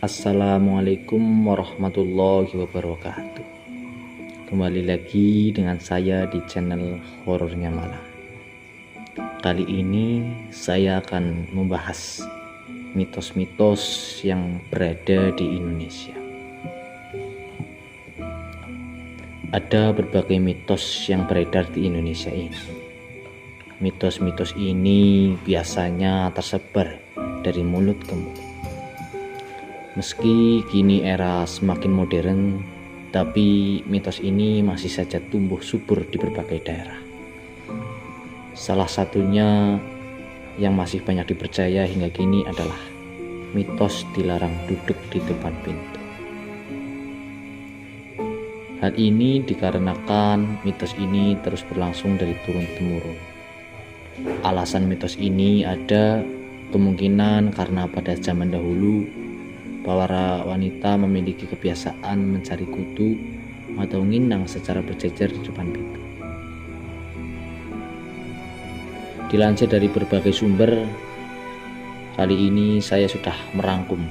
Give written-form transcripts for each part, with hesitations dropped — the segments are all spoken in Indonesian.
Assalamualaikum warahmatullahi wabarakatuh. Kembali lagi dengan saya di channel Horornya Malam. Kali ini saya akan membahas mitos-mitos yang berada di Indonesia. Ada berbagai mitos yang beredar di Indonesia ini. Mitos-mitos ini biasanya tersebar dari mulut ke mulut. Meski kini era semakin modern, tapi mitos ini masih saja tumbuh subur di berbagai daerah. Salah satunya yang masih banyak dipercaya hingga kini adalah mitos dilarang duduk di depan pintu. Hal ini dikarenakan mitos ini terus berlangsung dari turun-temurun. Alasan mitos ini ada kemungkinan karena pada zaman dahulu para wanita memiliki kebiasaan mencari kutu atau nginang secara berjejer di depan pintu. Dilansir dari berbagai sumber, kali ini saya sudah merangkum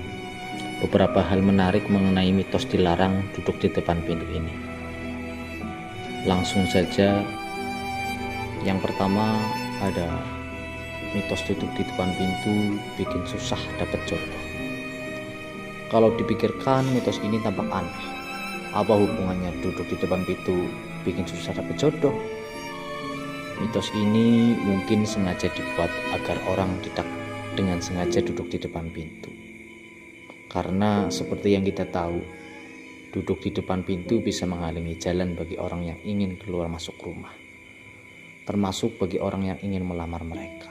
beberapa hal menarik mengenai mitos dilarang duduk di depan pintu ini. Langsung saja, yang pertama ada mitos duduk di depan pintu bikin susah dapat jodoh. Kalau dipikirkan, mitos ini tampak aneh. Apa hubungannya duduk di depan pintu bikin susah dapat jodoh? Mitos ini mungkin sengaja dibuat agar orang tidak dengan sengaja duduk di depan pintu. Karena seperti yang kita tahu, duduk di depan pintu bisa menghalangi jalan bagi orang yang ingin keluar masuk rumah, termasuk bagi orang yang ingin melamar mereka.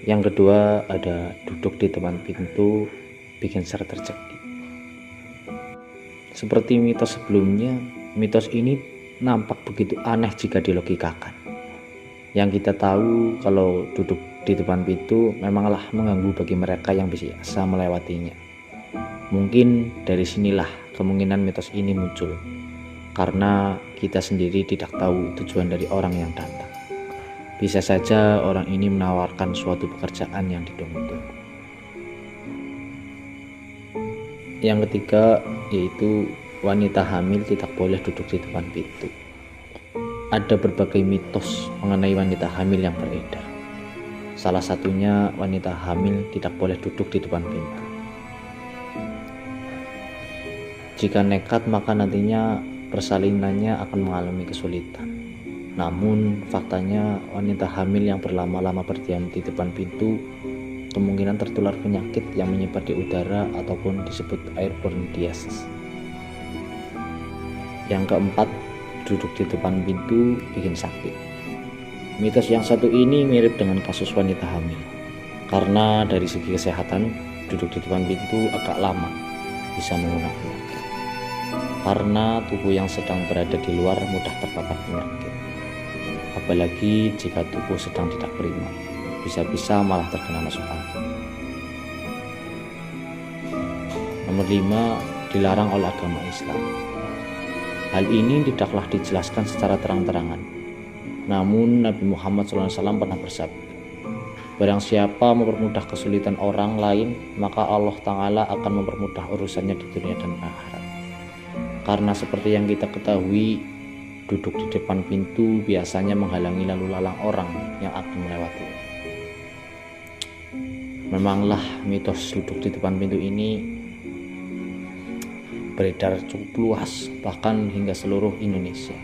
Yang kedua, ada duduk di depan pintu bikin seret rezeki. Seperti mitos sebelumnya, mitos ini nampak begitu aneh jika dilogikakan. Yang kita tahu kalau duduk di depan pintu memanglah mengganggu bagi mereka yang biasa melewatinya. Mungkin dari sinilah kemungkinan mitos ini muncul, karena kita sendiri tidak tahu tujuan dari orang yang datang. Bisa saja orang ini menawarkan suatu pekerjaan yang ditunggu-tunggu. Yang ketiga yaitu wanita hamil tidak boleh duduk di depan pintu. Ada berbagai mitos mengenai wanita hamil yang beredar. Salah satunya wanita hamil tidak boleh duduk di depan pintu. Jika nekat maka nantinya persalinannya akan mengalami kesulitan. Namun faktanya wanita hamil yang berlama-lama berdiam di depan pintu kemungkinan tertular penyakit yang menyebar di udara ataupun disebut airborne disease. Yang keempat, duduk di depan pintu bikin sakit. Mitos yang satu ini mirip dengan kasus wanita hamil, karena dari segi kesehatan duduk di depan pintu agak lama bisa menggunakan, karena tubuh yang sedang berada di luar mudah terpapar penyakit, apalagi jika tubuh sedang tidak prima, bisa-bisa malah terkena masuk angin. Nomor 5, dilarang oleh agama Islam. Hal ini tidaklah dijelaskan secara terang-terangan. Namun Nabi Muhammad SAW pernah bersabda, barang siapa mempermudah kesulitan orang lain, maka Allah Ta'ala akan mempermudah urusannya di dunia dan akhirat. Karena seperti yang kita ketahui, duduk di depan pintu biasanya menghalangi lalu lalang orang yang akan melewatinya. Memanglah mitos duduk di depan pintu ini beredar cukup luas, bahkan hingga seluruh Indonesia.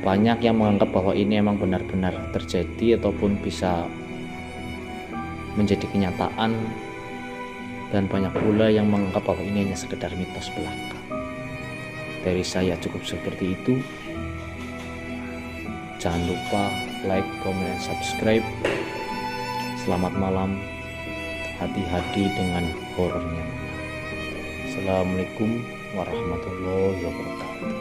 Banyak yang menganggap bahwa ini memang benar-benar terjadi ataupun bisa menjadi kenyataan, dan banyak pula yang menganggap bahwa ini hanya sekedar mitos belaka. Dari saya cukup seperti itu. Jangan lupa like, comment, dan subscribe. Selamat malam, hati-hati dengan horornya. Assalamualaikum warahmatullahi wabarakatuh.